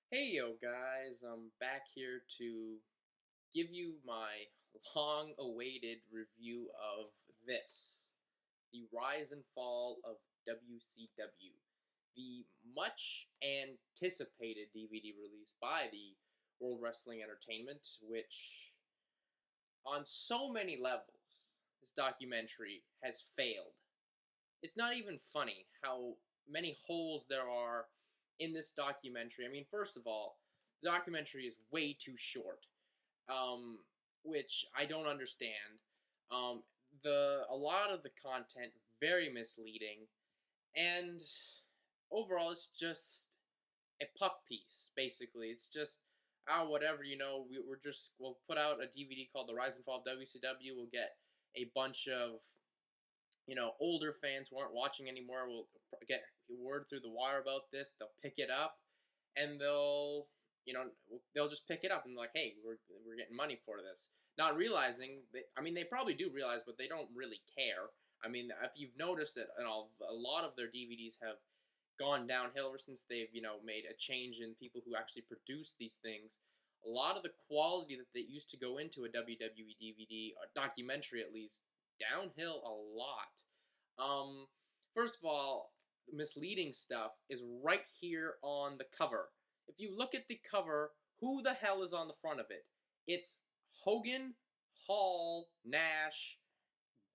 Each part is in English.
Hey yo guys, I'm back here to give you my long awaited review of this, the rise and fall of WCW, the much anticipated DVD release by the World Wrestling Entertainment, which on so many levels, this documentary has failed. It's not even funny how many holes there are in this documentary. I mean, first of all, the documentary is way too short, um, which I don't understand. Um, the a lot of the content very misleading, and overall, it's just a puff piece. Basically, it's just whatever we'll put out a DVD called The Rise and Fall of WCW. We'll get a bunch of older fans who aren't watching anymore will get word through the wire about this. They'll pick it up, and they'll just pick it up and be like, hey, we're getting money for this, not realizing that. I mean, they probably do realize, but they don't really care. I mean, if you've noticed that, a lot of their DVDs have gone downhill ever since they've made a change in people who actually produce these things. A lot of the quality that they used to go into a WWE DVD or documentary, at least, downhill a lot. Um, First of all, misleading stuff is right here on the cover. If you look at the cover, who the hell is on the front of it? It's Hogan, Hall, Nash,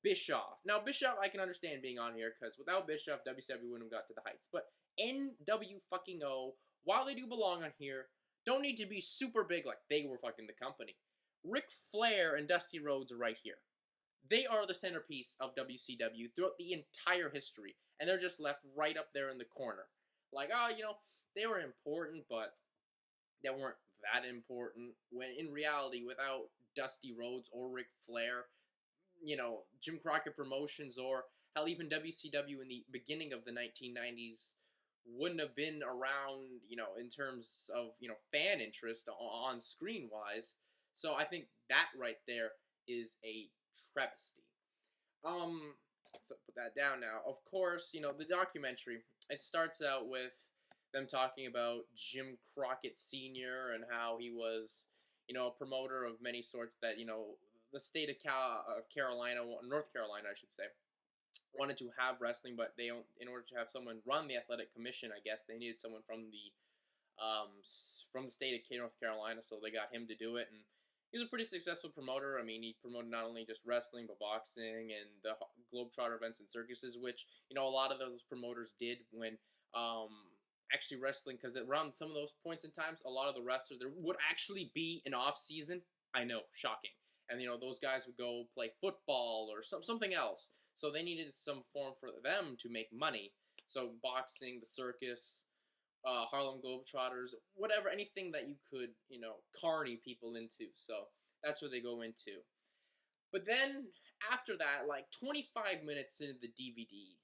Bischoff. Now, Bischoff, I can understand being on here because without Bischoff, WCW wouldn't have got to the heights. But NW fucking O, while they do belong on here, don't need to be super big like they were fucking the company. Ric Flair and Dusty Rhodes are right here. They are the centerpiece of WCW throughout the entire history, and they're just left right up there in the corner. Like, they were important, but they weren't that important. When in reality, without Dusty Rhodes or Ric Flair, Jim Crockett Promotions, or hell, even WCW in the beginning of the 1990s wouldn't have been around, in terms of, fan interest on screen wise. So I think that right there is a travesty. Um, so put that down now. Of course, the documentary, it starts out with them talking about Jim Crockett Sr. and how he was, a promoter of many sorts that, the state of Carolina, North Carolina, I should say, wanted to have wrestling, but they don't. In order to have someone run the athletic commission, I guess they needed someone from the state of North Carolina, so they got him to do it, and he was a pretty successful promoter. I mean, he promoted not only just wrestling, but boxing and the Globetrotter events and circuses, which a lot of those promoters did when actually wrestling, because around some of those points in times, a lot of the wrestlers there would actually be an off season. I know, shocking. And those guys would go play football or something else. So they needed some form for them to make money. So boxing, the circus, Harlem Globetrotters, whatever, anything that you could, carny people into. So that's what they go into. But then after that, like 25 minutes into the DVD,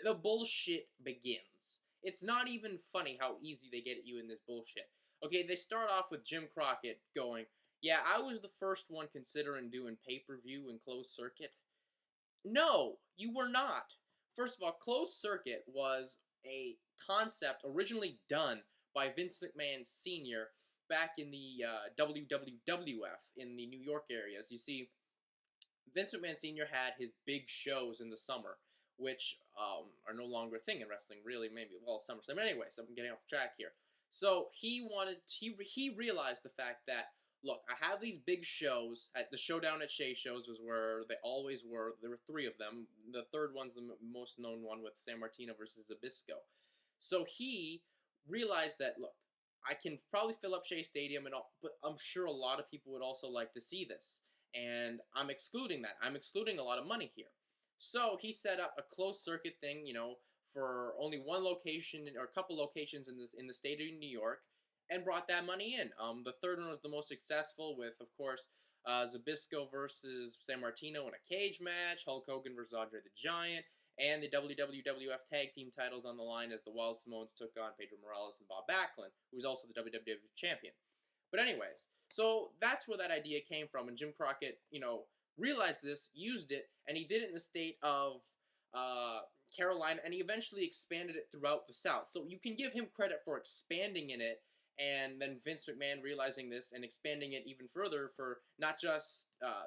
the bullshit begins. It's not even funny how easy they get at you in this bullshit. Okay, they start off with Jim Crockett going, yeah, I was the first one considering doing pay-per-view and closed circuit. No, you were not. First of all, closed circuit was a concept originally done by Vince McMahon Sr. back in the WWF in the New York areas. You see, Vince McMahon Sr. had his big shows in the summer, which are no longer a thing in wrestling, really. Maybe, well, SummerSlam. But anyway, so I'm getting off track here. So he realized the fact that, look, I have these big shows. At the Showdown at Shea shows was where they always were. There were three of them. The third one's the most known one with San Martino versus Zbyszko. So he realized that, look, I can probably fill up Shea Stadium and all, but I'm sure a lot of people would also like to see this. And I'm excluding that. I'm excluding a lot of money here. So he set up a closed circuit thing, for only one location or a couple locations in the state of New York, and brought that money in. The third one was the most successful, with, of course, Zbyszko versus San Martino in a cage match, Hulk Hogan versus Andre the Giant, and the WWF Tag Team titles on the line as the Wild Samoans took on Pedro Morales and Bob Backlund, who was also the WWF Champion. But anyways, so that's where that idea came from, and Jim Crockett, realized this, used it, and he did it in the state of Carolina, and he eventually expanded it throughout the South. So you can give him credit for expanding in it And then Vince McMahon realizing this and expanding it even further for not just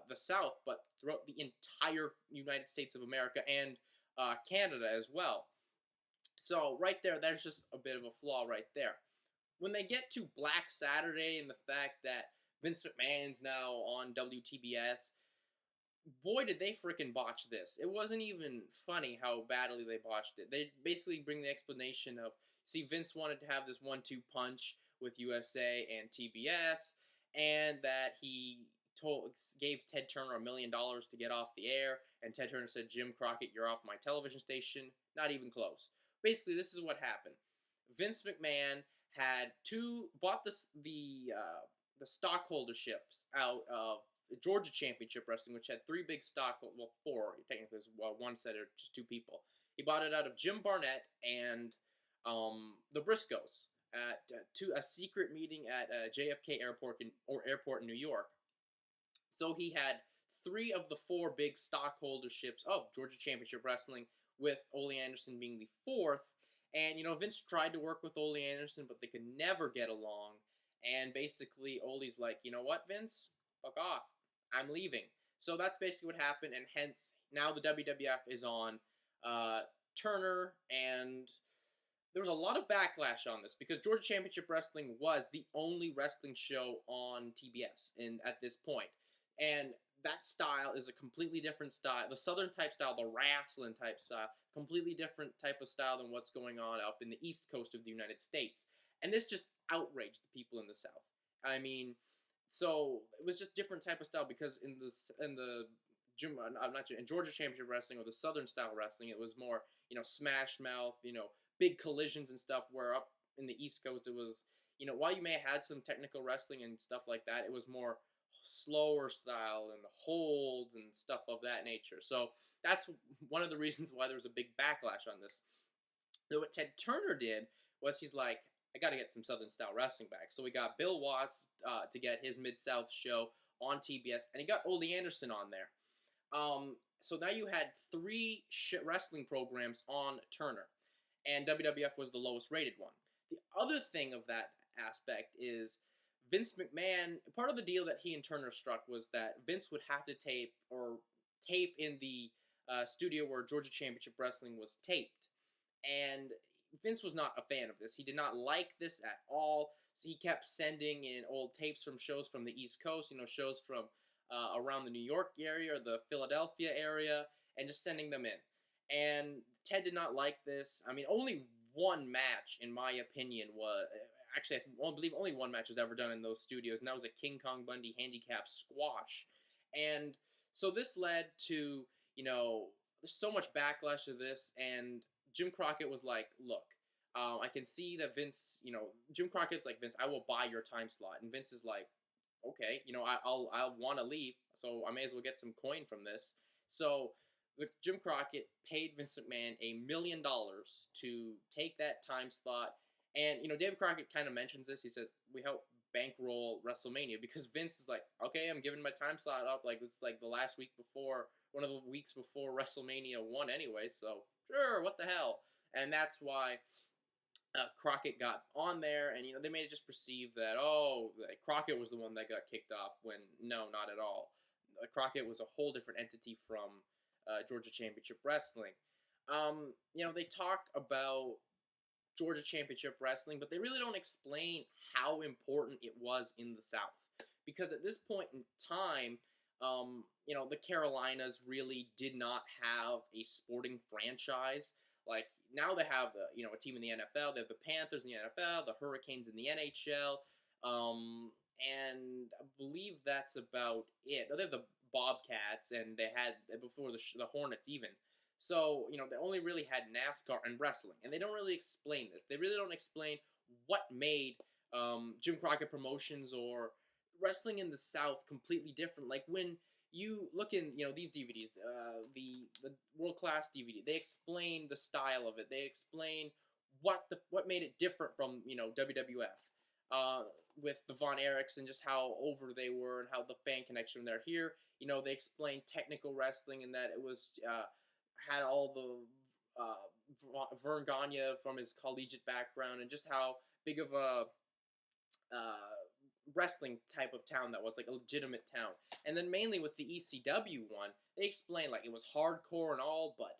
the South, but throughout the entire United States of America and Canada as well. So right there, there's just a bit of a flaw right there. When they get to Black Saturday and the fact that Vince McMahon's now on WTBS, boy, did they freaking botch this. It wasn't even funny how badly they botched it. They basically bring the explanation of, see, Vince wanted to have this 1-2 punch with USA and TBS, and that he gave Ted Turner $1 million to get off the air, and Ted Turner said, Jim Crockett, you're off my television station. Not even close. Basically, this is what happened. Vince McMahon had bought the stockholderships out of Georgia Championship Wrestling, which had 3 big four technically, one said it just 2 people. He bought it out of Jim Barnett and the Briscoes at a secret meeting at JFK Airport in New York. So he had 3 of the 4 big stockholderships of Georgia Championship Wrestling, with Ole Anderson being the 4th. And, Vince tried to work with Ole Anderson, but they could never get along. And basically, Ole's like, you know what, Vince? Fuck off. I'm leaving. So that's basically what happened, and hence, now the WWF is on Turner, and there was a lot of backlash on this, because Georgia Championship Wrestling was the only wrestling show on TBS at this point. And that style is a completely different style. The Southern type style, the wrestling type style, completely different type of style than what's going on up in the East Coast of the United States. And this just outraged the people in the South. I mean, so it was just different type of style, because in Georgia Championship Wrestling, or the Southern style wrestling, it was more, smash mouth, big collisions and stuff, where up in the East Coast it was, while you may have had some technical wrestling and stuff like that, it was more slower style and holds and stuff of that nature. So that's one of the reasons why there was a big backlash on this. So what Ted Turner did was, he's like, I got to get some Southern style wrestling back. So we got Bill Watts to get his Mid-South show on TBS, and he got Ole Anderson on there. So now you had 3 wrestling programs on Turner, and WWF was the lowest rated one. The other thing of that aspect is, Vince McMahon, part of the deal that he and Turner struck was that Vince would have to tape in the studio where Georgia Championship Wrestling was taped. And Vince was not a fan of this. He did not like this at all. So he kept sending in old tapes from shows from the East Coast, shows from around the New York area or the Philadelphia area, and just sending them in. And Ted did not like this. I mean, only one match, in my opinion, was... Actually, I believe only one match was ever done in those studios, and that was a King Kong Bundy handicap squash. And so this led to, there's so much backlash to this, and Jim Crockett was like, look, I can see that Vince, Jim Crockett's like, Vince, I will buy your time slot. And Vince is like, okay, I'll want to leave, so I may as well get some coin from this. So Jim Crockett paid Vince McMahon $1 million to take that time slot. And, David Crockett kind of mentions this. He says, we help bankroll WrestleMania, because Vince is like, okay, I'm giving my time slot up. Like, it's like the last week before, one of the weeks before WrestleMania 1 anyway, so sure, what the hell? And that's why Crockett got on there, and, they made it just perceive that, Crockett was the one that got kicked off, when no, not at all. Crockett was a whole different entity from Georgia Championship Wrestling. They talk about Georgia Championship Wrestling, but they really don't explain how important it was in the South. Because at this point in time, the Carolinas really did not have a sporting franchise. Like, now they have, a team in the NFL. They have the Panthers in the NFL, the Hurricanes in the NHL, and I believe that's about it. They have the Bobcats, and they had, before the Hornets even. So, they only really had NASCAR and wrestling, and they don't really explain this. They really don't explain what made Jim Crockett Promotions or wrestling in the South completely different. Like, when you look in, these DVDs, the World Class DVD, they explain the style of it. They explain what made it different from, WWF. With the Von Erichs and just how over they were and how the fan connection there. Here, they explain technical wrestling, and that it was... had all the Vern Gagne from his collegiate background, and just how big of a wrestling type of town that was like a legitimate town. And then mainly with the ECW one, they explained like it was hardcore and all, but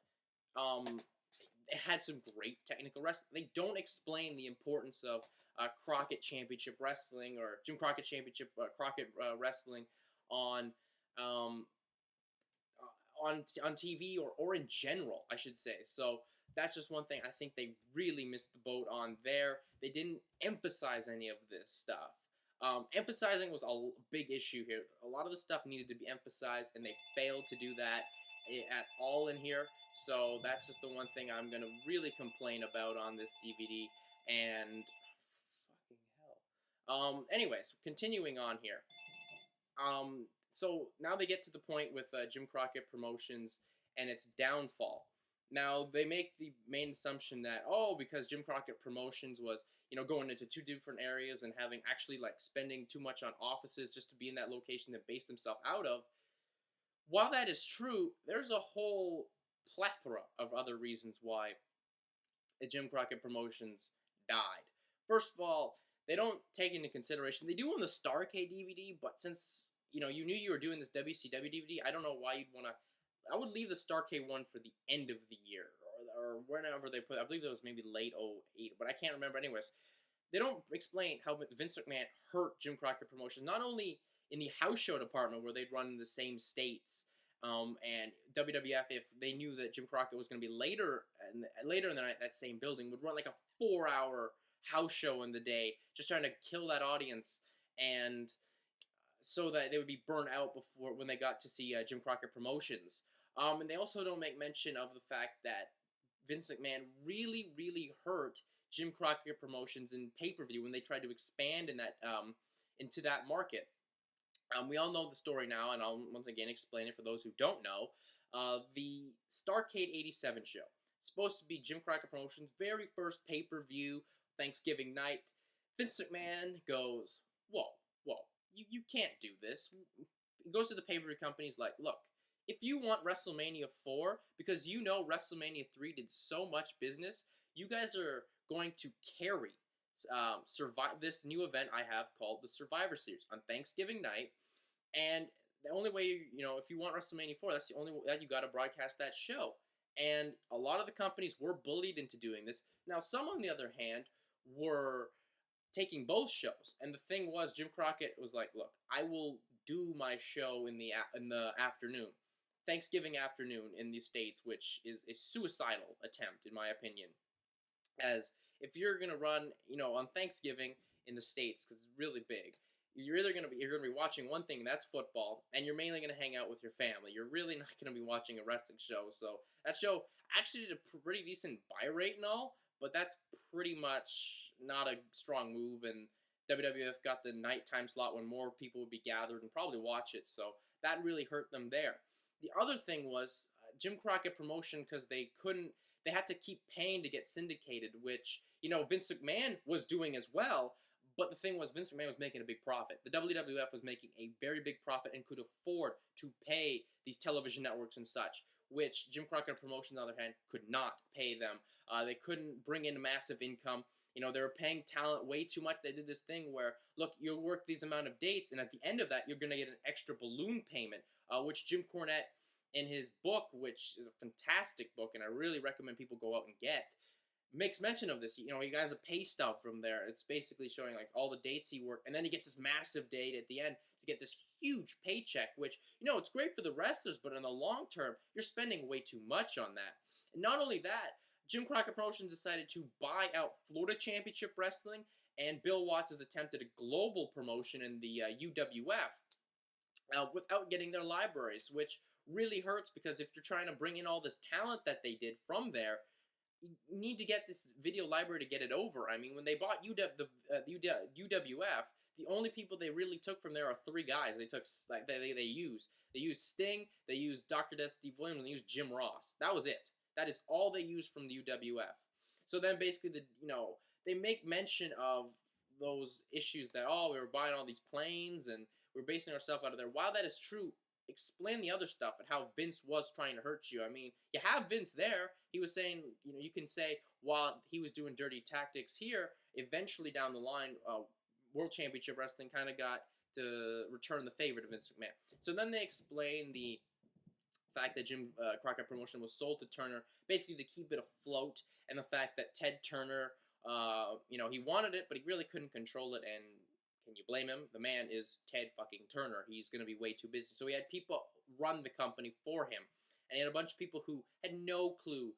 it had some great technical wrestling. They don't explain the importance of Crockett Championship Wrestling or Jim Crockett Championship Crockett Wrestling on um, on TV or in general, I should say. So that's just one thing I think they really missed the boat on there. They didn't emphasize any of this stuff. Emphasizing was a big issue here. A lot of the stuff needed to be emphasized, and they failed to do that at all in here. So that's just the one thing I'm gonna really complain about on this DVD. And fucking hell. Anyways, continuing on here. So now they get to the point with Jim Crockett Promotions and its downfall. Now they make the main assumption that because Jim Crockett Promotions was going into two different areas and having actually like spending too much on offices just to be in that location that based himself out of. While that is true, there's a whole plethora of other reasons why Jim Crockett Promotions died. First of all, they don't take into consideration, they do on the Starrcade DVD, but since you knew you were doing this WCW DVD, I don't know why you'd want to. I would leave the Starrcade one for the end of the year, or whenever they put. I believe it was maybe late 08, but I can't remember. Anyways, they don't explain how Vince McMahon hurt Jim Crockett Promotions, not only in the house show department where they'd run in the same states, and WWF, if they knew that Jim Crockett was going to be later in the night, that same building would run like a 4-hour house show in the day, just trying to kill that audience, and so that they would be burnt out before when they got to see Jim Crockett Promotions. And they also don't make mention of the fact that Vince McMahon really, really hurt Jim Crockett Promotions in pay-per-view when they tried to expand in that into that market. We all know the story now, and I'll once again explain it for those who don't know. The Starrcade 87 show, supposed to be Jim Crockett Promotions' very first pay-per-view, Thanksgiving night. Vince McMahon goes, whoa, you can't do this. He goes to the pay-per-view companies like, look, if you want WrestleMania 4, because WrestleMania 3 did so much business, you guys are going to carry this new event I have called the Survivor Series on Thanksgiving night, and the only way, if you want WrestleMania 4, that's the only way that you got to broadcast that show. And a lot of the companies were bullied into doing this. Now, some, on the other hand, were taking both shows, and the thing was, Jim Crockett was like, look, I will do my show in the afternoon, Thanksgiving afternoon in the States, which is a suicidal attempt, in my opinion. As if you're gonna run, on Thanksgiving in the States, because it's really big, you're gonna be watching one thing, and that's football, and you're mainly gonna hang out with your family. You're really not gonna be watching a wrestling show. So that show actually did a pretty decent buy rate and all, but that's pretty much not a strong move. And WWF got the nighttime slot when more people would be gathered and probably watch it. So that really hurt them there. The other thing was Jim Crockett Promotion, because they had to keep paying to get syndicated, which, Vince McMahon was doing as well. But the thing was, Vince McMahon was making a big profit. The WWF was making a very big profit and could afford to pay these television networks and such, which Jim Crockett Promotions, on the other hand, could not pay them. They couldn't bring in a massive income. They were paying talent way too much. They did this thing where, look, you'll work these amount of dates, and at the end of that, you're going to get an extra balloon payment, which Jim Cornette, in his book, which is a fantastic book, and I really recommend people go out and get, makes mention of this. He has a pay stub from there. It's basically showing like all the dates he worked, and then he gets this massive date at the end to get this huge paycheck, which, it's great for the wrestlers, but in the long term, you're spending way too much on that. And not only that, Jim Crockett Promotions decided to buy out Florida Championship Wrestling, and Bill Watts has attempted a global promotion in the UWF without getting their libraries, which really hurts, because if you're trying to bring in all this talent that they did from there, you need to get this video library to get it over. I mean, when they bought UWF, the only people they really took from there are 3 guys. They used Sting, they used Dr. Death Steve Williams, and they used Jim Ross. That was it. That is all they used from the UWF. So then basically they make mention of those issues that, we were buying all these planes and we're basing ourselves out of there. While that is true, explain the other stuff and how Vince was trying to hurt you. I mean, you have Vince there. He was saying, you can say, while he was doing dirty tactics here, eventually down the line, World Championship Wrestling kind of got to return the favor to Vince McMahon. So then they explain the fact that Jim Crockett Promotion was sold to Turner, basically to keep it afloat, and the fact that Ted Turner, he wanted it, but he really couldn't control it, and can you blame him? The man is Ted fucking Turner. He's going to be way too busy. So he had people run the company for him, and he had a bunch of people who had no clue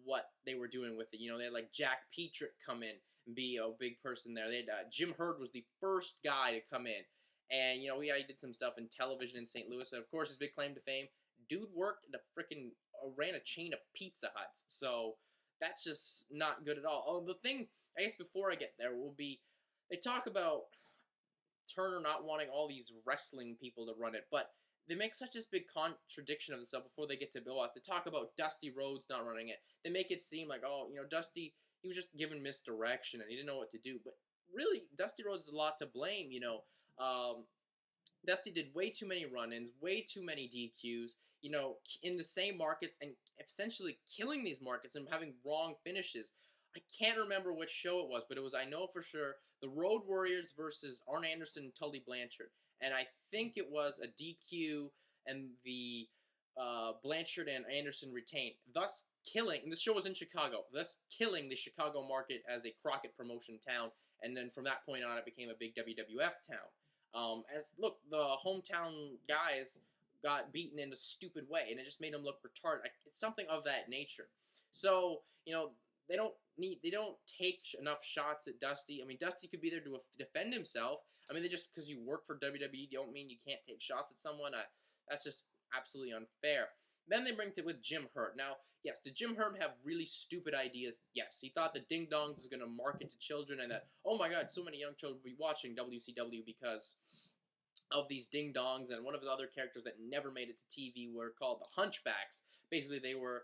what they were doing with it. They had like Jack Petrick come in and be a big person there. They had Jim Herd was the first guy to come in, and he did some stuff in television in St. Louis, and of course his big claim to fame, dude worked at a freaking ran a chain of Pizza Huts. So that's just not good at all. Oh, the thing, I guess before I get there, will be they talk about Turner not wanting all these wrestling people to run it, but they make such a big contradiction of this stuff before they get to Bill Watts. They talk about Dusty Rhodes not running it. They make it seem like, Dusty, he was just given misdirection and he didn't know what to do. But really, Dusty Rhodes is a lot to blame. Dusty did way too many run-ins, way too many DQs, in the same markets, and essentially killing these markets and having wrong finishes. I can't remember which show it was, but I know for sure, the Road Warriors versus Arn Anderson and Tully Blanchard. And I think it was a DQ, and the Blanchard and Anderson retained, thus killing, and this show was in Chicago, thus killing the Chicago market as a Crockett Promotion town, and then from that point on, it became a big WWF town. The hometown guys got beaten in a stupid way, and it just made them look retarded. It's something of that nature. So, they don't take enough shots at Dusty. I mean, Dusty could be there to defend himself. I mean, just because you work for WWE don't mean you can't take shots at someone. That's just absolutely unfair. Then they bring it with Jim Herd. Now, yes, did Jim Herd have really stupid ideas? Yes. He thought that Ding Dongs was going to market to children and that, oh my God, so many young children will be watching WCW because of these Ding Dongs. And one of his other characters that never made it to TV were called the Hunchbacks. Basically, they were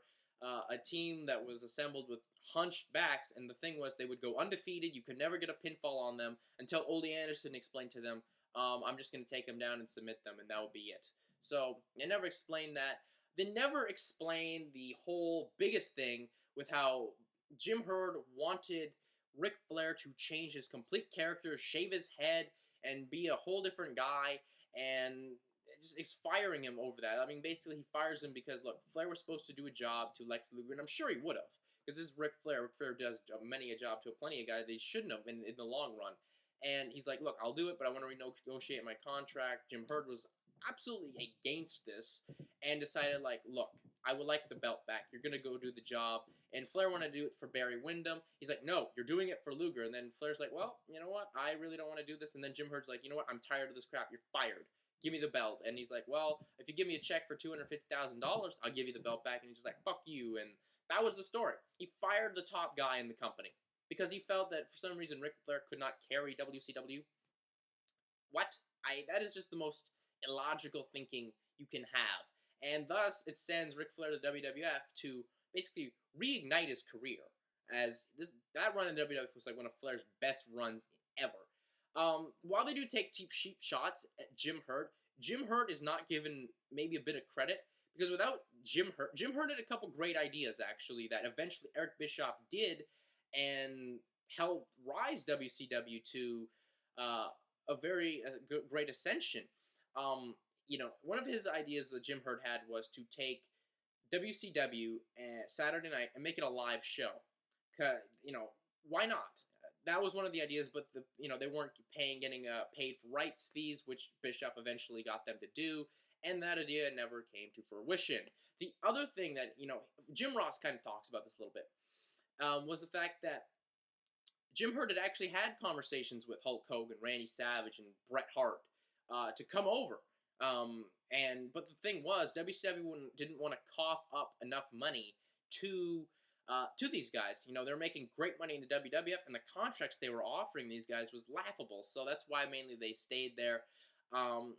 a team that was assembled with hunched backs, and the thing was they would go undefeated. You could never get a pinfall on them until Ole Anderson explained to them, I'm just going to take them down and submit them, and that would be it. So they never explained that. They never explained the whole biggest thing with how Jim Herd wanted Ric Flair to change his complete character, shave his head, and be a whole different guy, and just firing him over that. I mean, basically, he fires him because, look, Flair was supposed to do a job to Lex Luger, and I'm sure he would have, because this is Ric Flair. Ric Flair does many a job to plenty of guys they shouldn't have in the long run. And he's like, look, I'll do it, but I want to renegotiate my contract. Jim Herd was absolutely against this and decided, like, look, I would like the belt back. You're going to go do the job. And Flair wanted to do it for Barry Windham. He's like, no, you're doing it for Luger. And then Flair's like, well, you know what? I really don't want to do this. And then Jim Herd's like, you know what? I'm tired of this crap. You're fired. Give me the belt. And he's like, well, if you give me a check for $250,000, I'll give you the belt back. And he's just like, fuck you. And that was the story. He fired the top guy in the company because he felt that for some reason Ric Flair could not carry WCW. What? That is just the most illogical thinking you can have. And thus, it sends Ric Flair to the WWF to basically reignite his career. As that run in WWF was like one of Flair's best runs ever. While they do take cheap shots at Jim Herd is not given maybe a bit of credit, because without Jim Herd had a couple great ideas, actually, that eventually Eric Bischoff did and helped rise WCW to a very great ascension. One of his ideas that Jim Herd had was to take WCW Saturday night and make it a live show. Why not? That was one of the ideas, but they weren't getting paid for rights fees, which Bischoff eventually got them to do, and that idea never came to fruition. The other thing that Jim Ross kind of talks about this a little bit was the fact that Jim Herd had actually had conversations with Hulk Hogan, Randy Savage, and Bret Hart to come over. But the thing was, WCW didn't want to cough up enough money to these guys. They were making great money in the WWF, and the contracts they were offering these guys was laughable. So that's why mainly they stayed there. And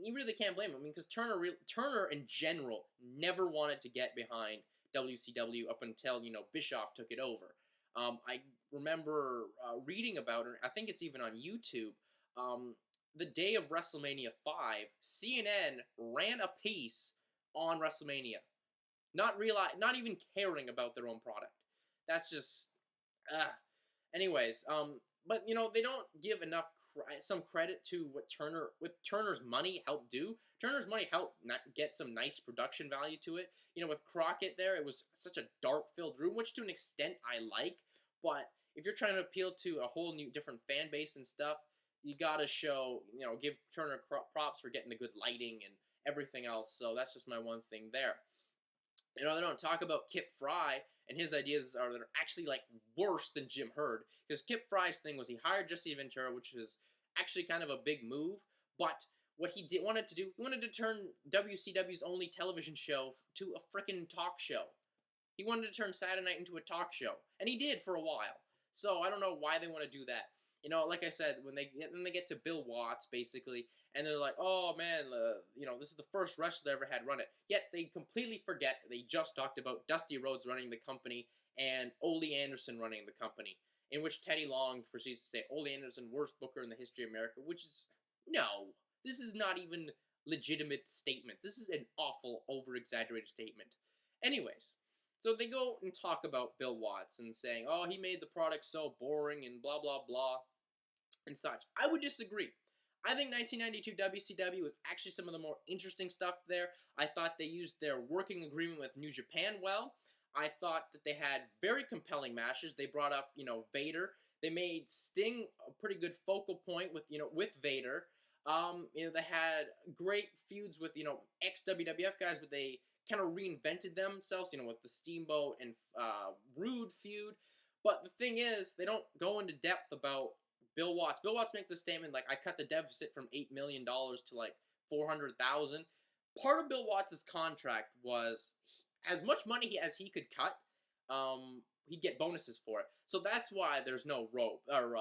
you really can't blame him. I mean, because Turner in general never wanted to get behind WCW up until Bischoff took it over. I remember reading about it. I think it's even on YouTube. The day of WrestleMania 5, CNN ran a piece on WrestleMania, not even caring about their own product. That's just, Anyways, but they don't give enough some credit to what Turner's money helped do. Turner's money helped get some nice production value to it. With Crockett there, it was such a dark-filled room, which to an extent I like. But if you're trying to appeal to a whole new different fan base and stuff, you gotta give Turner props for getting the good lighting and everything else. So that's just my one thing there. They don't talk about Kip Fry, and his ideas are that are actually like worse than Jim Herd, because Kip Fry's thing was he hired Jesse Ventura, which was actually kind of a big move, but what wanted to do, he wanted to turn WCW's only television show to a frickin' talk show. He wanted to turn Saturday Night into a talk show, and he did for a while. So I don't know why they want to do that. Like I said, when they get to Bill Watts, basically, and they're like, oh man, this is the first wrestler that ever had run it. Yet they completely forget they just talked about Dusty Rhodes running the company and Ole Anderson running the company, in which Teddy Long proceeds to say, Ole Anderson, worst booker in the history of America, which is, no, this is not even legitimate statements. This is an awful, over-exaggerated statement. Anyways, so they go and talk about Bill Watts and saying, oh, he made the product so boring and blah, blah, blah, and such. I would disagree. I think 1992 WCW was actually some of the more interesting stuff there. I thought they used their working agreement with New Japan well. I thought that they had very compelling matches. They brought up, Vader. They made Sting a pretty good focal point with Vader. They had great feuds with, ex-WWF guys, but they kind of reinvented themselves, with the Steamboat and Rude feud. But the thing is, they don't go into depth about Bill Watts. Bill Watts makes a statement like, I cut the deficit from $8 million to like $400,000. Part of Bill Watts' contract was as much money as he could cut, he'd get bonuses for it. So that's why there's no rope or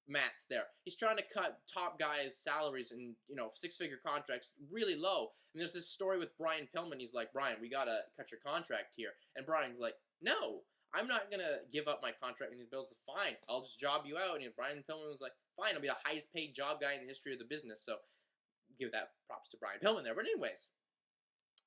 mats there. He's trying to cut top guys' salaries and six-figure contracts really low. And there's this story with Brian Pillman. He's like, Brian, we gotta cut your contract here. And Brian's like, no, I'm not gonna give up my contract. And Bill's like, fine, I'll just job you out. And Brian Pillman was like, fine, I'll be the highest paid job guy in the history of the business. So give that props to Brian Pillman there. But anyways,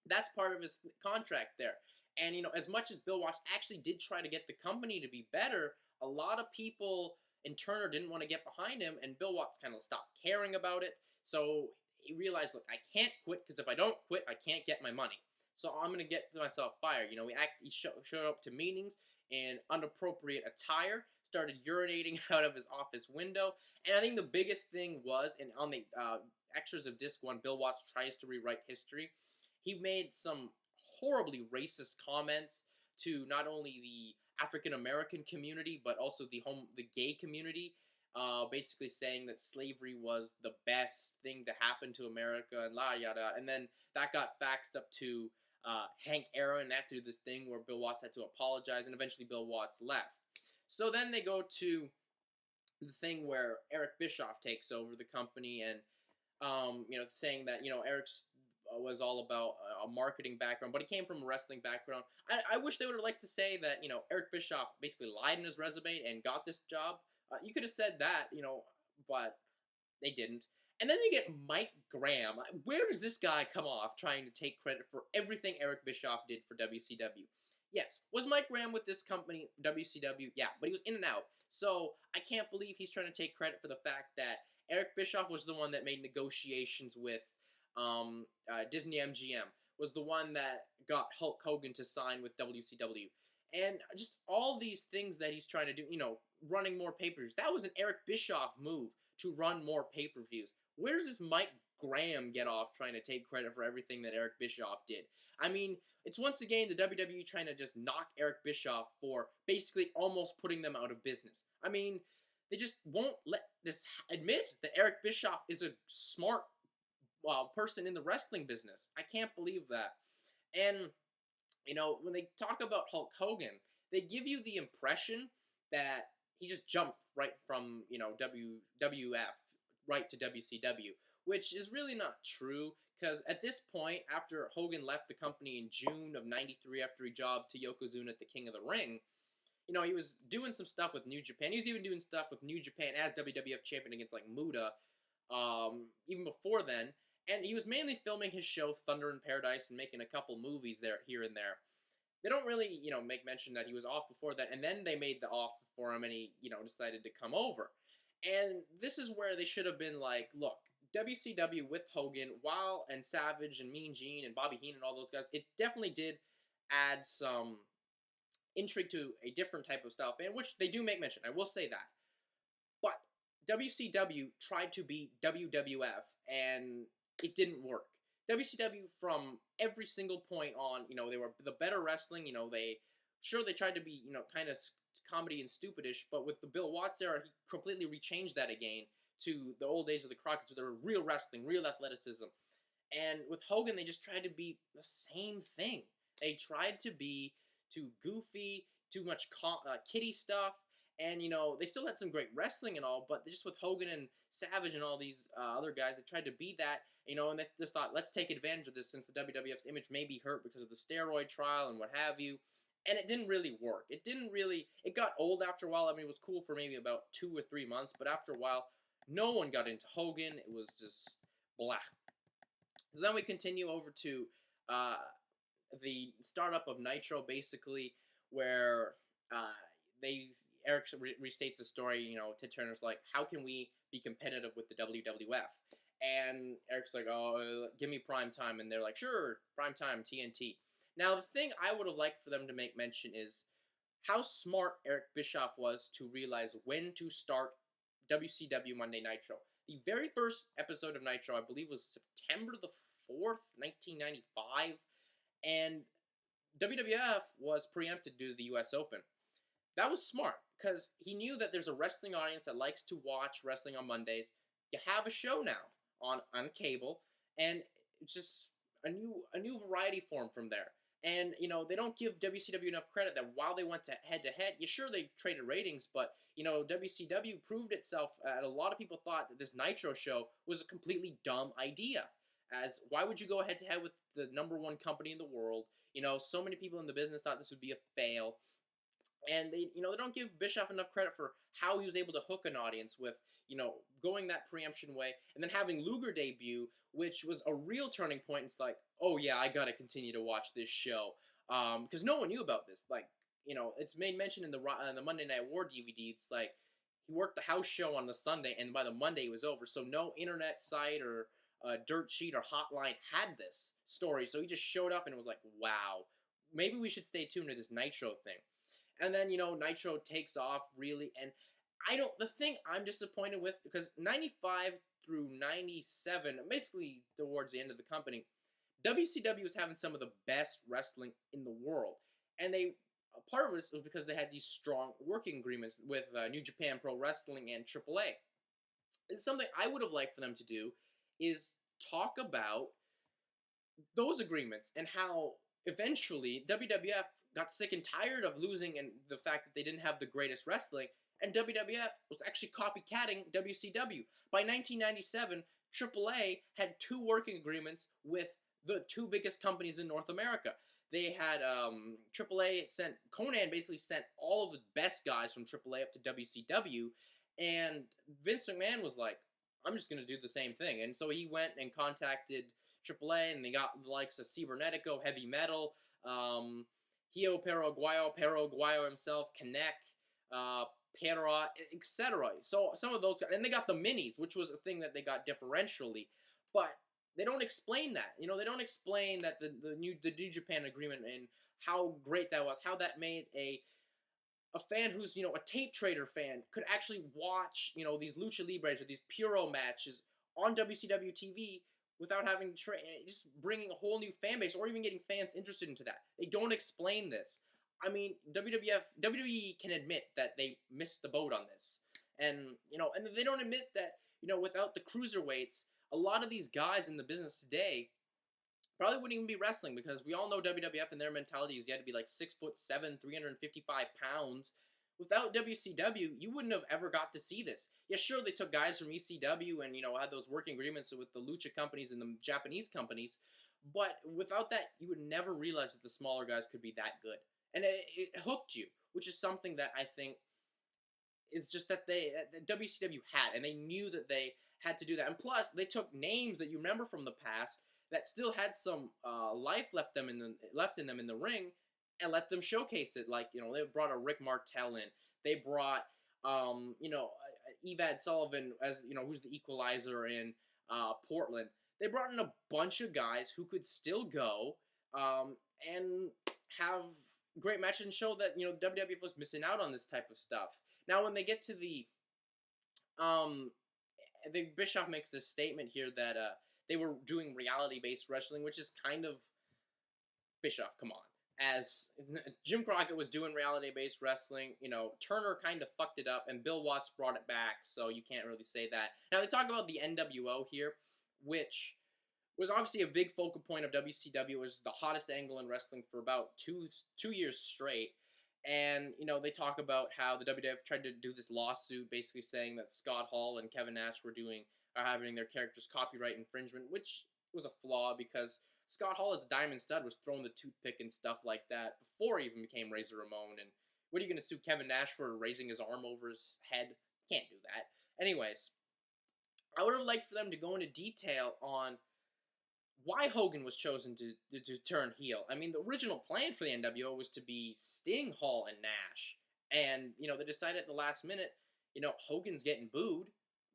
that's part of his contract there. And as much as Bill Watts actually did try to get the company to be better, a lot of people in Turner didn't want to get behind him, and Bill Watts kind of stopped caring about it. So he realized, look, I can't quit, because if I don't quit, I can't get my money. So I'm going to get myself fired. He showed up to meetings in inappropriate attire, started urinating out of his office window. And I think the biggest thing was, and on the extras of Disc 1, Bill Watts tries to rewrite history. He made some horribly racist comments to not only the African American community, but also the gay community, basically saying that slavery was the best thing to happen to America and yada. And then that got faxed up to Hank Aaron, and that through this thing where Bill Watts had to apologize, and eventually Bill Watts left. So then they go to the thing where Eric Bischoff takes over the company, and saying that Eric's was all about a marketing background, but he came from a wrestling background. I wish they would have liked to say that, Eric Bischoff basically lied in his resume and got this job. You could have said that, but they didn't. And then you get Mike Graham. Where does this guy come off trying to take credit for everything Eric Bischoff did for WCW? Yes, was Mike Graham with this company, WCW? Yeah, but he was in and out. So I can't believe he's trying to take credit for the fact that Eric Bischoff was the one that made negotiations with Disney MGM, was the one that got Hulk Hogan to sign with WCW, and just all these things that he's trying to do, running more pay-per-views. That was an Eric Bischoff move to run more pay-per-views. Where does this Mike Graham get off trying to take credit for everything that Eric Bischoff did? I mean, it's once again the WWE trying to just knock Eric Bischoff for basically almost putting them out of business. I mean, they just won't let this admit that Eric Bischoff is a smart person in the wrestling business. I can't believe that. And when they talk about Hulk Hogan, they give you the impression that he just jumped right from WWF right to WCW, which is really not true, because at this point, after Hogan left the company in June of '93 after he jobbed to Yokozuna at the King of the Ring, he was doing some stuff with New Japan. He was even doing stuff with New Japan as WWF champion against like Muta, even before then. And he was mainly filming his show Thunder in Paradise and making a couple movies there, here and there. they don't really, make mention that he was off before that, and then they made the offer for him, and he, decided to come over. And this is where they should have been like, look, WCW with Hogan, and Savage and Mean Gene and Bobby Heenan and all those guys, it definitely did add some intrigue to a different type of style fan, which they do make mention. I will say that. But WCW tried to beat WWF, and it didn't work. WCW, from every single point on, they were the better wrestling. They tried to be, kind of comedy and stupidish, but with the Bill Watts era, he completely rechanged that again to the old days of the Crockett, so there were real wrestling, real athleticism. And with Hogan, they just tried to be the same thing. They tried to be too goofy, too much kiddie stuff, and they still had some great wrestling and all, but just with Hogan and Savage and all these other guys, they tried to be that, and they just thought, let's take advantage of this since the WWF's image may be hurt because of the steroid trial and what have you. And it didn't really work. It got old after a while. I mean, it was cool for maybe about 2 or 3 months, but after a while, no one got into Hogan. It was just blah. So then we continue over to the startup of Nitro, basically, where Eric restates the story. Ted Turner's like, how can we be competitive with the WWF? And Eric's like, oh, give me prime time. And they're like, sure, prime time, TNT. Now, the thing I would have liked for them to make mention is how smart Eric Bischoff was to realize when to start WCW Monday Nitro. The very first episode of Nitro, I believe, was September the 4th, 1995, and WWF was preempted due to the U.S. Open. That was smart, because he knew that there's a wrestling audience that likes to watch wrestling on Mondays. You have a show now on cable, and it's just a new variety form from there. And, they don't give WCW enough credit that while they went to head-to-head, sure, they traded ratings, but, WCW proved itself, and a lot of people thought that this Nitro show was a completely dumb idea. As, why would you go head-to-head with the #1 company in the world? So many people in the business thought this would be a fail. And they don't give Bischoff enough credit for how he was able to hook an audience with, going that preemption way, and then having Luger debut, which was a real turning point. It's like, oh yeah, I gotta continue to watch this show, because no one knew about this. Like, it's made mention in the Monday Night War DVD. It's like he worked the house show on the Sunday, and by the Monday it was over. So no internet site or dirt sheet or hotline had this story. So he just showed up and it was like, wow, maybe we should stay tuned to this Nitro thing. And then, Nitro takes off, really, and the thing I'm disappointed with, because 95 through 97, basically towards the end of the company, WCW was having some of the best wrestling in the world. And part of it was because they had these strong working agreements with New Japan Pro Wrestling and AAA. It's something I would have liked for them to do is talk about those agreements and how eventually WWF got sick and tired of losing and the fact that they didn't have the greatest wrestling, and WWF was actually copycatting WCW. By 1997, AAA had 2 working agreements with the 2 biggest companies in North America. They had AAA Conan basically sent all of the best guys from AAA up to WCW, and Vince McMahon was like, I'm just going to do the same thing. And so he went and contacted AAA, and they got the likes of Cibernetico, Heavy Metal, Hio Paraguayo himself, Connect, Perra, etc. So some of those, and they got the minis, which was a thing that they got differentially, but they don't explain that. They don't explain that the New Japan agreement and how great that was, how that made a fan who's, a tape trader fan could actually watch, these Lucha Libres or these Puro matches on WCW TV without having to just bringing a whole new fan base or even getting fans interested into that. They don't explain this. I mean, WWE can admit that they missed the boat on this. And, and they don't admit that, without the cruiserweights, a lot of these guys in the business today probably wouldn't even be wrestling, because we all know WWF and their mentality is you had to be like 6'7", 355 pounds. Without WCW, you wouldn't have ever got to see this. Yeah, sure, they took guys from ECW and, had those working agreements with the Lucha companies and the Japanese companies, but without that, you would never realize that the smaller guys could be that good. And it hooked you, which is something that I think is just that WCW had, and they knew that they had to do that. And plus, they took names that you remember from the past that still had some life left in them in the ring, and let them showcase it. Like, they brought a Rick Martel in. They brought, Evad Sullivan as, who's the equalizer in Portland. They brought in a bunch of guys who could still go and have great matches and show that, WWF was missing out on this type of stuff. Now, when they get to I think Bischoff makes this statement here that they were doing reality-based wrestling, which is kind of Bischoff, come on. As Jim Crockett was doing reality-based wrestling, Turner kind of fucked it up, and Bill Watts brought it back, so you can't really say that. Now, they talk about the NWO here, which was obviously a big focal point of WCW. It was the hottest angle in wrestling for about two years straight. And, they talk about how the WWF tried to do this lawsuit basically saying that Scott Hall and Kevin Nash were having their characters copyright infringement, which was a flaw because Scott Hall as the Diamond Stud was throwing the toothpick and stuff like that before he even became Razor Ramon. And what are you going to sue Kevin Nash for raising his arm over his head? Can't do that. Anyways, I would have liked for them to go into detail on why Hogan was chosen to turn heel. I mean, the original plan for the NWO was to be Sting, Hall, and Nash. And, they decided at the last minute, Hogan's getting booed.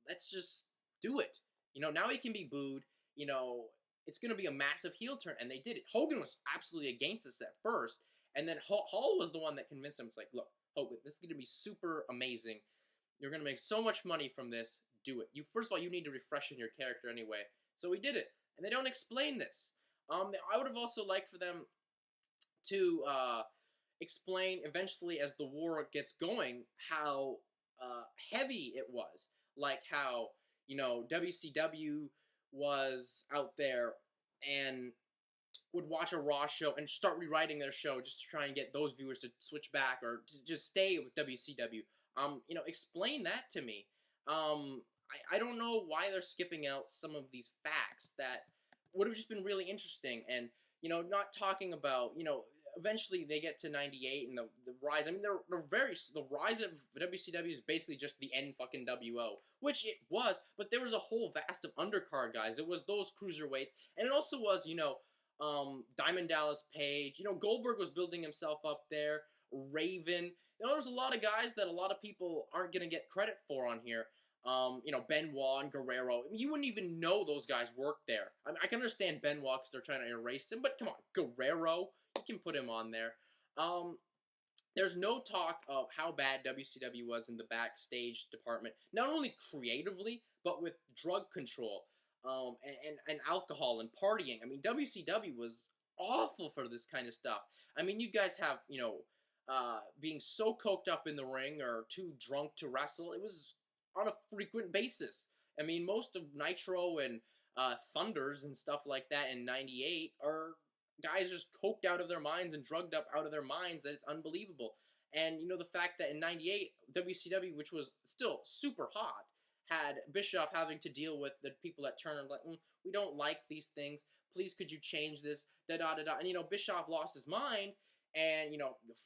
Let's just do it. Now he can be booed. It's going to be a massive heel turn. And they did it. Hogan was absolutely against this at first. And then Hall was the one that convinced him. It's like, look, Hogan, this is going to be super amazing. You're going to make so much money from this. Do it. First of all, you need to refreshen your character anyway. So he did it. And they don't explain this. I would have also liked for them to explain eventually as the war gets going how heavy it was. Like how, WCW was out there and would watch a Raw show and start rewriting their show just to try and get those viewers to switch back or to just stay with WCW. Explain that to me. I don't know why they're skipping out some of these facts that would have just been really interesting. And, not talking about, eventually they get to 98 and the rise. I mean, the rise of WCW is basically just the N fucking WO, which it was, but there was a whole vast of undercard guys. It was those cruiserweights, and it also was, Diamond Dallas Page. Goldberg was building himself up there. Raven. There's a lot of guys that a lot of people aren't going to get credit for on here. Benoit and Guerrero. I mean, you wouldn't even know those guys worked there. I mean, I can understand Benoit because they're trying to erase him, but come on, Guerrero, you can put him on there. There's no talk of how bad WCW was in the backstage department, not only creatively, but with drug control, and alcohol and partying. I mean, WCW was awful for this kind of stuff. I mean, you guys have, being so coked up in the ring or too drunk to wrestle. It was on a frequent basis. I mean, most of Nitro and Thunders and stuff like that in 98 are guys just coked out of their minds and drugged up out of their minds that it's unbelievable. And, the fact that in 98, WCW, which was still super hot, had Bischoff having to deal with the people at Turner, like, we don't like these things. Please, could you change this? Da-da-da-da. And, Bischoff lost his mind and,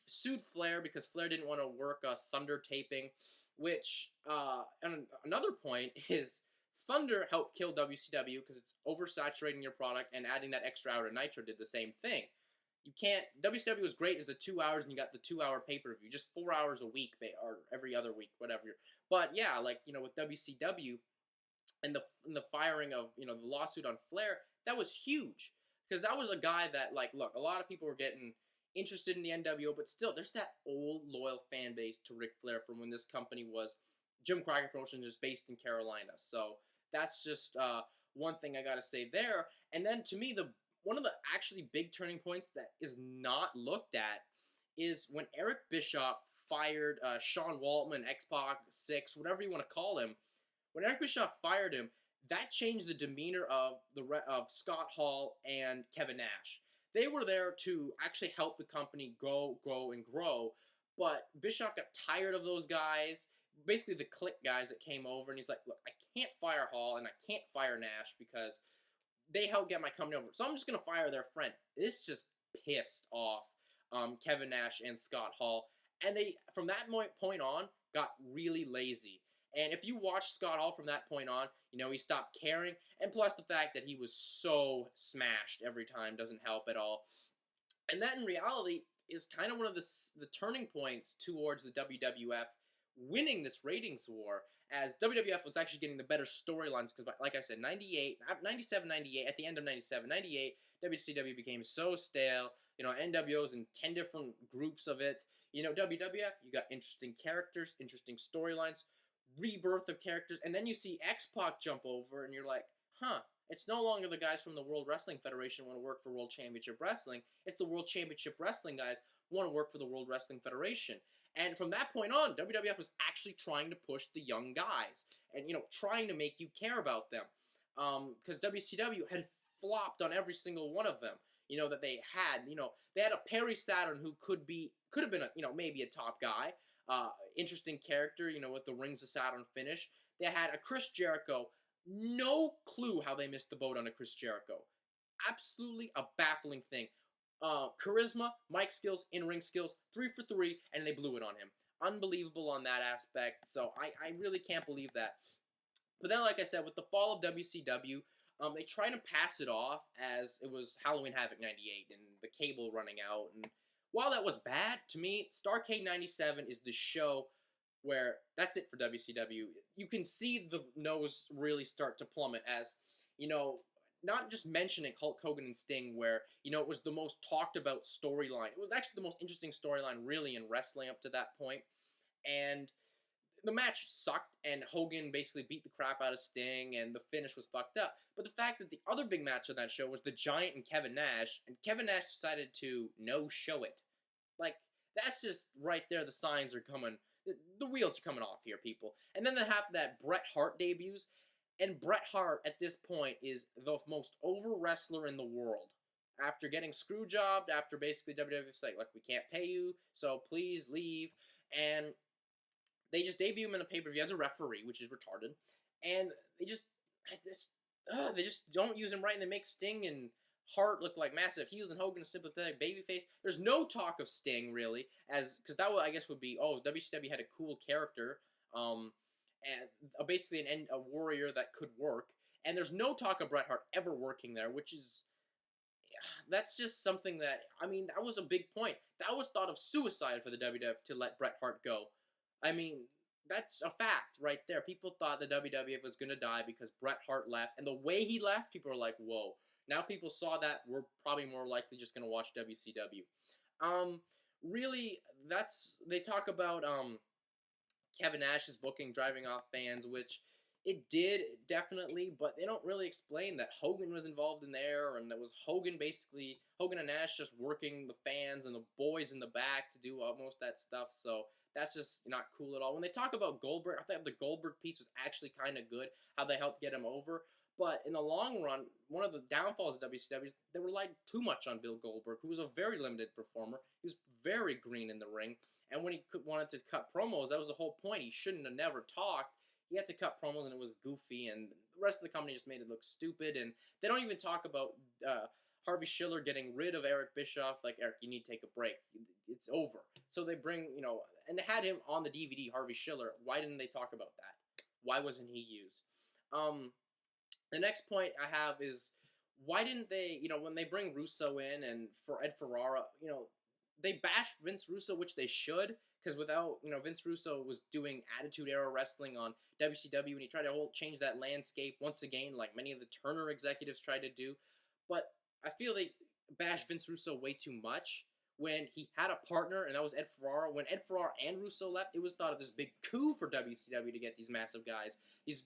sued Flair because Flair didn't want to work a Thunder taping, which, and another point is Thunder helped kill WCW because it's oversaturating your product, and adding that extra hour to Nitro did the same thing. You can't, WCW was great as the 2 hours, and you got the 2 hour pay-per-view, just 4 hours a week, or every other week, whatever. But yeah, like, with WCW, and the firing of, the lawsuit on Flair, that was huge. Because that was a guy that, like, look, a lot of people were getting interested in the NWO, but still, there's that old, loyal fan base to Ric Flair from when this company was, Jim Crockett Promotions, is based in Carolina. So that's just one thing I gotta say there. And then, to me, one of the actually big turning points that is not looked at is when Eric Bischoff fired Sean Waltman, X-Pac, Six, whatever you want to call him. When Eric Bischoff fired him, that changed the demeanor of Scott Hall and Kevin Nash. They were there to actually help the company grow, and grow, but Bischoff got tired of those guys, basically the Click guys that came over, and he's like, look, I can't fire Hall and I can't fire Nash because they helped get my company over, so I'm just going to fire their friend. This just pissed off Kevin Nash and Scott Hall, and they, from that point on, got really lazy. And if you watch Scott Hall from that point on, he stopped caring. And plus the fact that he was so smashed every time doesn't help at all. And that in reality, is kind of one of the turning points towards the WWF winning this ratings war, as WWF was actually getting the better storylines because, like I said, 98, 97, 98, at the end of 97, 98, WCW became so stale. NWO's in 10 different groups of it. WWF, you got interesting characters, interesting storylines, rebirth of characters, and then you see X-Pac jump over, and you're like, huh, it's no longer the guys from the World Wrestling Federation want to work for World Championship Wrestling. It's the World Championship Wrestling guys want to work for the World Wrestling Federation. And from that point on, WWF was actually trying to push the young guys and, trying to make you care about them. Because WCW had flopped on every single one of them, that they had. They had a Perry Saturn who could have been maybe a top guy. Interesting character, with the Rings of Saturn finish. They had a Chris Jericho. No clue how they missed the boat on a Chris Jericho. Absolutely a baffling thing. Charisma, mic skills, in-ring skills, 3 for 3, and they blew it on him. Unbelievable on that aspect, so I really can't believe that. But then, like I said, with the fall of WCW, they tried to pass it off as it was Halloween Havoc 98 and the cable running out. And while that was bad, to me, Starrcade 97 is the show where that's it for WCW. You can see the nose really start to plummet as, not just mentioning Hulk Hogan and Sting, where, it was the most talked about storyline. It was actually the most interesting storyline, really, in wrestling up to that point. And the match sucked, and Hogan basically beat the crap out of Sting, and the finish was fucked up. But the fact that the other big match of that show was The Giant and Kevin Nash, and Kevin Nash decided to no-show it. Like, that's just right there, the signs are coming. The wheels are coming off here, people. And then they have that Bret Hart debuts. And Bret Hart, at this point, is the most over wrestler in the world. After getting screw jobbed, after basically WWF's like, we can't pay you, so please leave. And they just debut him in a pay-per-view as a referee, which is retarded. And they just don't use him right, and they make Sting and Hart look like massive heels and Hogan a sympathetic babyface. There's no talk of Sting, really, because that would, I guess, would be, WCW had a cool character, and basically a warrior that could work. And there's no talk of Bret Hart ever working there, which is, that's just something that, that was a big point. That was thought of suicide for the WWF to let Bret Hart go. That's a fact right there. People thought the WWF was going to die because Bret Hart left. And the way he left, people were like, whoa. Now people saw that, we're probably more likely just going to watch WCW. Really, they talk about, Kevin Nash's booking driving off fans, which it did, definitely, but they don't really explain that Hogan was involved in there, and that was Hogan and Nash just working the fans and the boys in the back to do most of that stuff, so that's just not cool at all. When they talk about Goldberg, I thought the Goldberg piece was actually kind of good, how they helped get him over, but in the long run, one of the downfalls of WCW is they relied too much on Bill Goldberg, who was a very limited performer. He was very green in the ring. And when he wanted to cut promos, that was the whole point. He shouldn't have never talked. He had to cut promos, and it was goofy, and the rest of the company just made it look stupid. And they don't even talk about Harvey Schiller getting rid of Eric Bischoff. Like, Eric, you need to take a break. It's over. So they bring, and they had him on the DVD, Harvey Schiller. Why didn't they talk about that? Why wasn't he used? The next point I have is, why didn't they, when they bring Russo in and for Ed Ferrara, they bash Vince Russo, which they should, because without, Vince Russo was doing Attitude Era Wrestling on WCW, and he tried to change that landscape once again, like many of the Turner executives tried to do. But I feel they bashed Vince Russo way too much when he had a partner, and that was Ed Ferrara. When Ed Ferrara and Russo left, it was thought of this big coup for WCW to get these massive guys. These,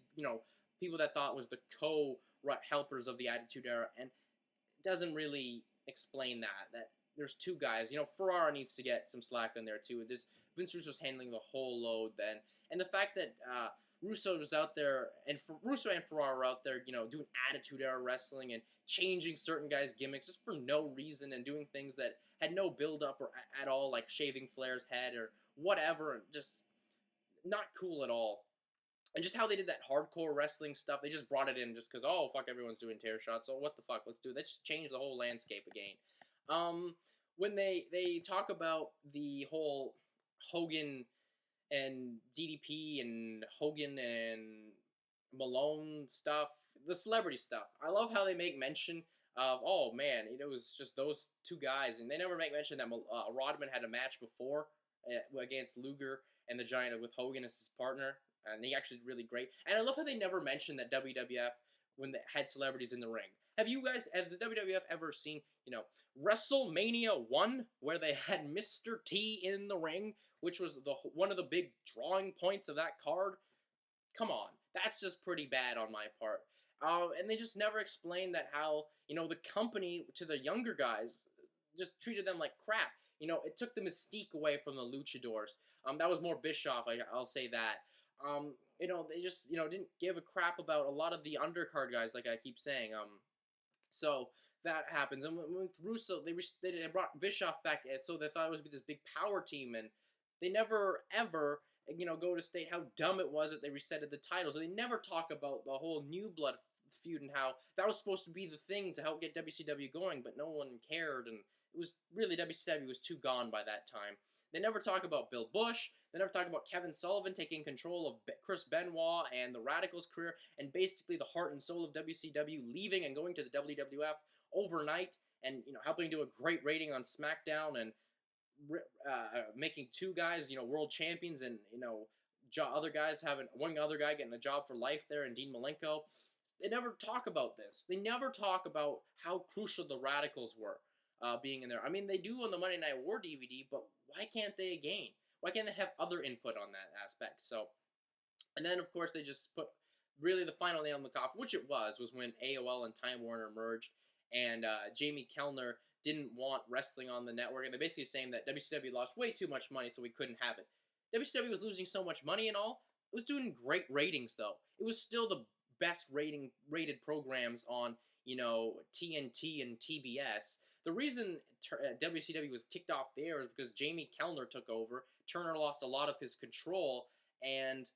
people that thought was the co-helpers of the Attitude Era, and it doesn't really explain that there's two guys. Ferrara needs to get some slack on there too. Vince Russo's handling the whole load then, and the fact that Russo was out there, and Russo and Ferrara were out there, doing Attitude Era Wrestling and changing certain guys' gimmicks just for no reason, and doing things that had no build-up or at all, like shaving Flair's head or whatever, and just not cool at all. And just how they did that hardcore wrestling stuff, they just brought it in just because, oh, fuck, everyone's doing tear shots, so what the fuck, let's do it. Let's just change the whole landscape again. When they talk about the whole Hogan and DDP and Hogan and Malone stuff, the celebrity stuff, I love how they make mention Oh man, it was just those two guys, and they never make mention that Rodman had a match before against Luger and the Giant with Hogan as his partner, and he actually did really great. And I love how they never mentioned that WWF when they had celebrities in the ring. Has the WWF ever seen, WrestleMania 1 where they had Mr. T in the ring, which was one of the big drawing points of that card? Come on, that's just pretty bad on my part. And they just never explained that how the company to the younger guys just treated them like crap. It took the mystique away from the luchadors. That was more Bischoff. I'll say that. They just didn't give a crap about a lot of the undercard guys, like I keep saying. So that happens, and with Russo, they brought Bischoff back, so they thought it was be this big power team, and they never ever go to state how dumb it was that they resetted the titles. So they never talk about the whole New Blood feud and how that was supposed to be the thing to help get WCW going, but no one cared, and it was really WCW was too gone by that time. They never talk about Bill Bush. They never talk about Kevin Sullivan taking control of Chris Benoit and the Radicals' career, and basically the heart and soul of WCW leaving and going to the WWF overnight, and helping do a great rating on SmackDown and making two guys world champions, and other guys having one other guy getting a job for life there, and Dean Malenko. They never talk about this. They never talk about how crucial the Radicals were being in there. I mean, they do on the Monday Night War DVD, but why can't they again? Why can't they have other input on that aspect? So, and then of course they just put really the final nail in the coffin, which it was when AOL and Time Warner merged, and Jamie Kellner didn't want wrestling on the network, and they're basically saying that WCW lost way too much money, so we couldn't have it. WCW was losing so much money and all. It was doing great ratings, though. It was still the best rated programs on TNT and TBS. The reason WCW was kicked off the air is because Jamie Kellner took over. Turner lost a lot of his control, and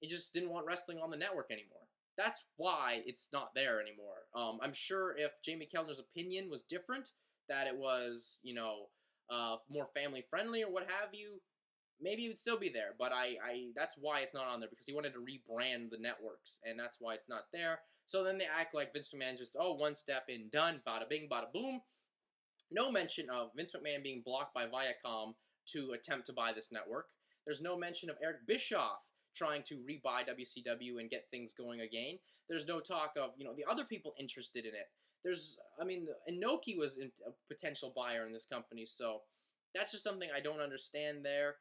he just didn't want wrestling on the network anymore. That's why it's not there anymore. I'm sure if Jamie Kellner's opinion was different, that it was, more family friendly or what have you, maybe it would still be there. But that's why it's not on there, because he wanted to rebrand the networks, and that's why it's not there. So then they act like Vince McMahon just, one step in, done, bada bing, bada boom. No mention of Vince McMahon being blocked by Viacom to attempt to buy this network. There's no mention of Eric Bischoff trying to rebuy WCW and get things going again. There's no talk of, the other people interested in it. Inoki was a potential buyer in this company, so that's just something I don't understand there.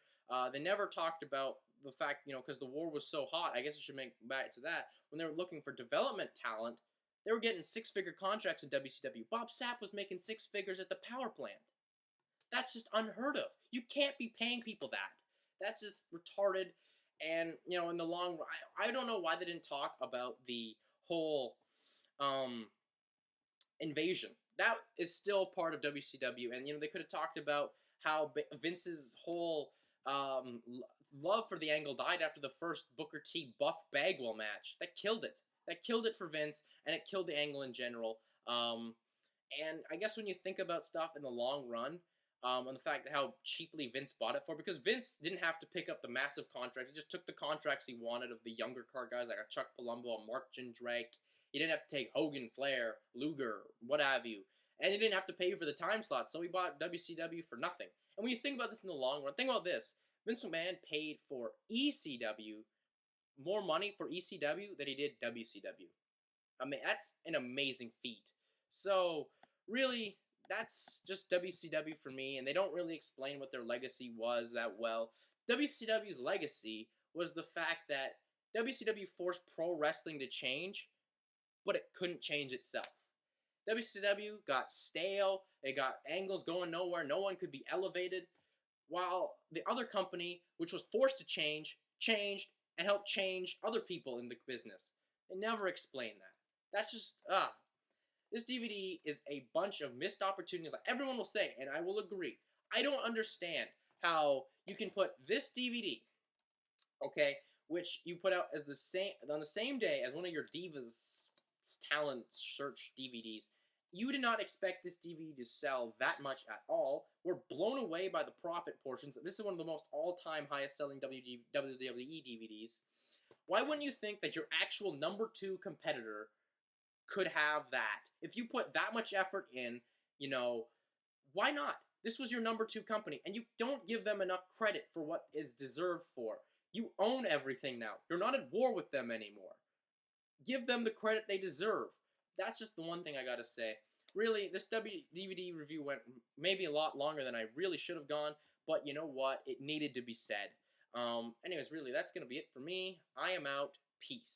They never talked about the fact, because the war was so hot, I guess I should make back to that, when they were looking for development talent, they were getting six-figure contracts in WCW. Bob Sapp was making six figures at the power plant. That's just unheard of. You can't be paying people that. That's just retarded. And, in the long run, I don't know why they didn't talk about the whole invasion. That is still part of WCW. And, they could have talked about how Vince's whole love for the angle died after the first Booker T Buff Bagwell match. That killed it. That killed it for Vince, and it killed the angle in general. And I guess when you think about stuff in the long run, on the fact that how cheaply Vince bought it for, because Vince didn't have to pick up the massive contract. He just took the contracts he wanted of the younger card guys like Chuck Palumbo, Mark Jindrak. He didn't have to take Hogan, Flair, Luger, what have you. And he didn't have to pay for the time slots, so he bought WCW for nothing. And when you think about this in the long run, think about this. Vince McMahon paid for ECW more money for ECW than he did WCW. I mean, that's an amazing feat. So, really, that's just WCW for me, and they don't really explain what their legacy was that well. WCW's legacy was the fact that WCW forced pro wrestling to change, but it couldn't change itself. WCW got stale, it got angles going nowhere, no one could be elevated, while the other company, which was forced to change, changed, and helped change other people in the business. They never explain that. That's just, This DVD is a bunch of missed opportunities, like everyone will say, and I will agree. I don't understand how you can put this DVD, okay, which you put out as on the same day as one of your Divas talent search DVDs. You did not expect this DVD to sell that much at all. We're blown away by the profit portions. This is one of the most all-time highest-selling WWE DVDs. Why wouldn't you think that your actual number 2 competitor could have that. If you put that much effort in, you know, why not? This was your number 2 company, and you don't give them enough credit for what is deserved for. You own everything now. You're not at war with them anymore. Give them the credit they deserve. That's just the one thing I gotta say. Really, this DVD review went maybe a lot longer than I really should have gone, but you know what? It needed to be said. Anyways, really, that's gonna be it for me. I am out. Peace.